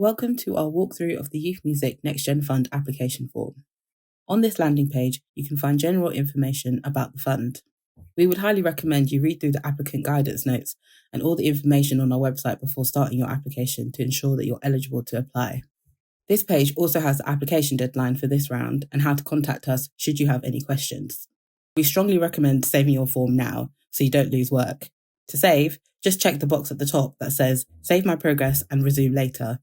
Welcome to our walkthrough of the Youth Music NextGen Fund application form. On this landing page, you can find general information about the fund. We would highly recommend you read through the applicant guidance notes and all the information on our website before starting your application to ensure that you're eligible to apply. This page also has the application deadline for this round and how to contact us should you have any questions. We strongly recommend saving your form now so you don't lose work. To save, just check the box at the top that says Save My Progress and Resume Later.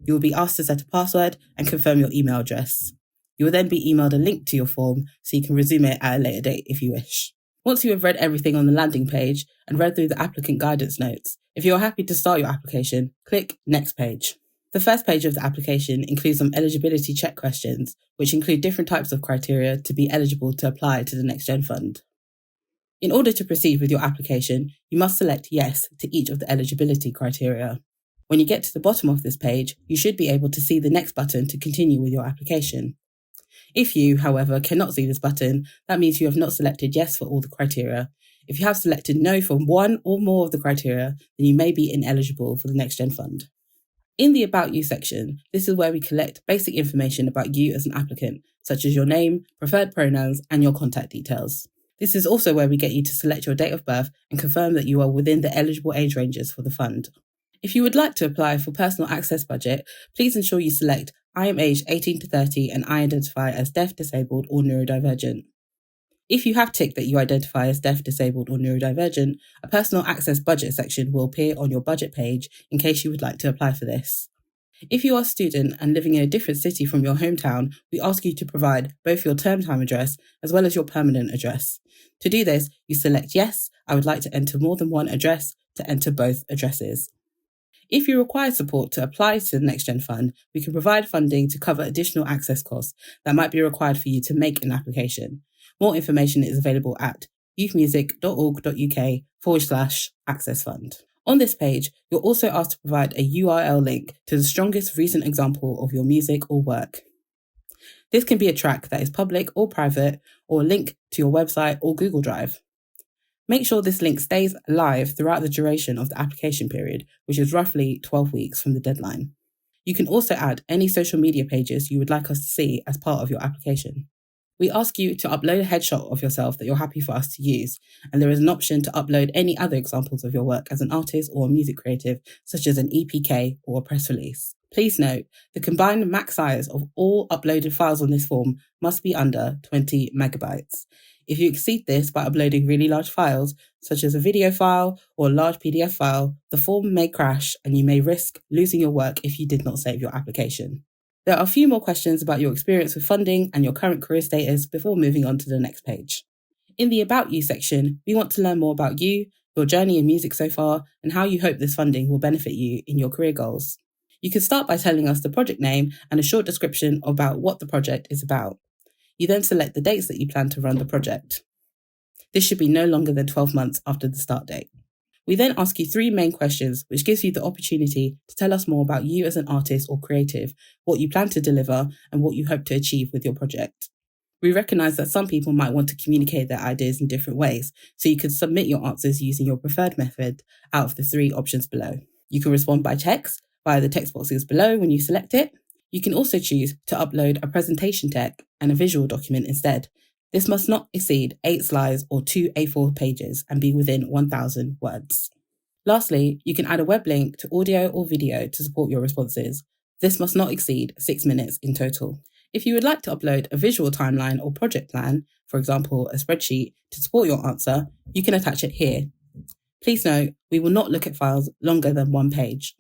You will be asked to set a password and confirm your email address. You will then be emailed a link to your form so you can resume it at a later date if you wish. Once you have read everything on the landing page and read through the applicant guidance notes, if you are happy to start your application, click Next Page. The first page of the application includes some eligibility check questions, which include different types of criteria to be eligible to apply to the NextGen Fund. In order to proceed with your application, you must select Yes to each of the eligibility criteria. When you get to the bottom of this page, you should be able to see the next button to continue with your application. If you, however, cannot see this button, that means you have not selected Yes for all the criteria. If you have selected No for one or more of the criteria, then you may be ineligible for the NextGen Fund. In the About You section, this is where we collect basic information about you as an applicant, such as your name, preferred pronouns, and your contact details. This is also where we get you to select your date of birth and confirm that you are within the eligible age ranges for the fund. If you would like to apply for personal access budget, please ensure you select I am aged 18 to 30 and I identify as deaf, disabled or neurodivergent. If you have ticked that you identify as deaf, disabled or neurodivergent, a personal access budget section will appear on your budget page in case you would like to apply for this. If you are a student and living in a different city from your hometown, we ask you to provide both your term time address as well as your permanent address. To do this, you select Yes, I would like to enter more than one address to enter both addresses. If you require support to apply to the NextGen Fund, we can provide funding to cover additional access costs that might be required for you to make an application. More information is available at youthmusic.org.uk/access fund. On this page, you're also asked to provide a URL link to the strongest recent example of your music or work. This can be a track that is public or private, or a link to your website or Google Drive. Make sure this link stays live throughout the duration of the application period, which is roughly 12 weeks from the deadline. You can also add any social media pages you would like us to see as part of your application. We ask you to upload a headshot of yourself that you're happy for us to use, and there is an option to upload any other examples of your work as an artist or a music creative, such as an EPK or a press release. Please note, the combined max size of all uploaded files on this form must be under 20 megabytes. If you exceed this by uploading really large files, such as a video file or a large PDF file, the form may crash and you may risk losing your work if you did not save your application. There are a few more questions about your experience with funding and your current career status before moving on to the next page. In the About You section, we want to learn more about you, your journey in music so far, and how you hope this funding will benefit you in your career goals. You can start by telling us the project name and a short description about what the project is about. You then select the dates that you plan to run the project. This should be no longer than 12 months after the start date. We then ask you 3 main questions, which gives you the opportunity to tell us more about you as an artist or creative, what you plan to deliver, and what you hope to achieve with your project. We recognise that some people might want to communicate their ideas in different ways, so you can submit your answers using your preferred method out of the 3 options below. You can respond by text via the text boxes below when you select it. You can also choose to upload a presentation deck and a visual document instead. This must not exceed 8 slides or 2 A4 pages and be within 1,000 words. Lastly, you can add a web link to audio or video to support your responses. This must not exceed 6 minutes in total. If you would like to upload a visual timeline or project plan, for example, a spreadsheet, to support your answer, you can attach it here. Please note, we will not look at files longer than 1 page.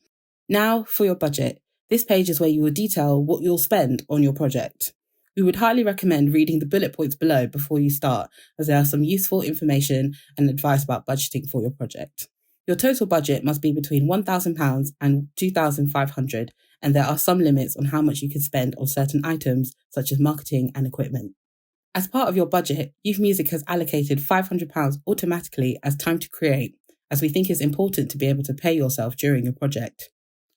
Now for your budget. This page is where you will detail what you'll spend on your project. We would highly recommend reading the bullet points below before you start, as there are some useful information and advice about budgeting for your project. Your total budget must be between £1,000 and £2,500, and there are some limits on how much you can spend on certain items, such as marketing and equipment. As part of your budget, Youth Music has allocated £500 automatically as time to create, as we think it's important to be able to pay yourself during your project.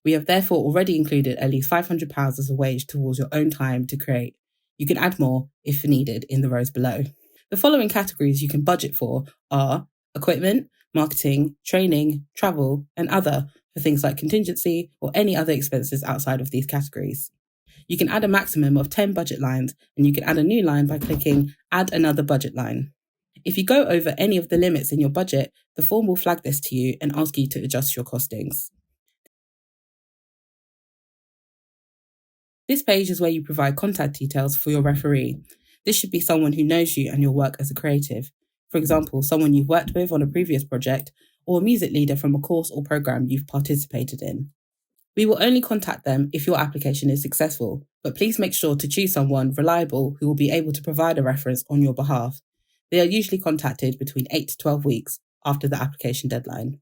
We have therefore already included at least £500 as a wage towards your own time to create. You can add more if needed in the rows below. The following categories you can budget for are equipment, marketing, training, travel, and other for things like contingency or any other expenses outside of these categories. You can add a maximum of 10 budget lines, and you can add a new line by clicking Add Another Budget Line. If you go over any of the limits in your budget, the form will flag this to you and ask you to adjust your costings. This page is where you provide contact details for your referee. This should be someone who knows you and your work as a creative. For example, someone you've worked with on a previous project, or a music leader from a course or program you've participated in. We will only contact them if your application is successful, but please make sure to choose someone reliable who will be able to provide a reference on your behalf. They are usually contacted between 8 to 12 weeks after the application deadline.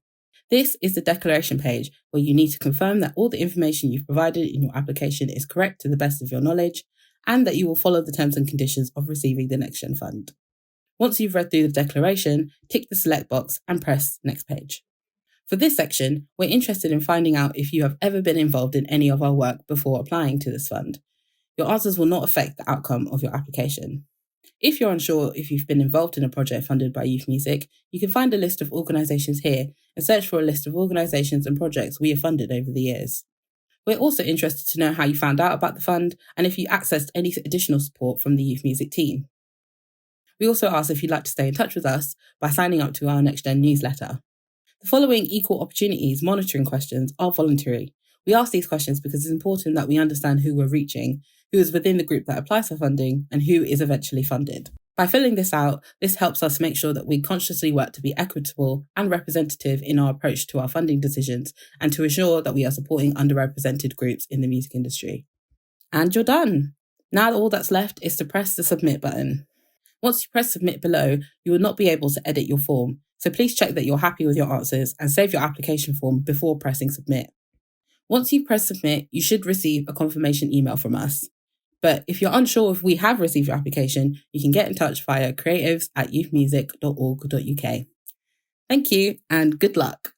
This is the declaration page where you need to confirm that all the information you've provided in your application is correct to the best of your knowledge, and that you will follow the terms and conditions of receiving the NextGen Fund. Once you've read through the declaration, tick the select box and press Next Page. For this section, we're interested in finding out if you have ever been involved in any of our work before applying to this fund. Your answers will not affect the outcome of your application. If you're unsure if you've been involved in a project funded by Youth Music, you can find a list of organisations here and search for a list of organisations and projects we have funded over the years. We're also interested to know how you found out about the fund and if you accessed any additional support from the Youth Music team. We also ask if you'd like to stay in touch with us by signing up to our NextGen newsletter. The following equal opportunities monitoring questions are voluntary. We ask these questions because it's important that we understand who we're reaching, who is within the group that applies for funding, and who is eventually funded. By filling this out, this helps us make sure that we consciously work to be equitable and representative in our approach to our funding decisions and to ensure that we are supporting underrepresented groups in the music industry. And you're done! Now all that's left is to press the submit button. Once you press submit below, you will not be able to edit your form, so please check that you're happy with your answers and save your application form before pressing submit. Once you press submit, you should receive a confirmation email from us. But if you're unsure if we have received your application, you can get in touch via creatives@youthmusic.org.uk. Thank you and good luck.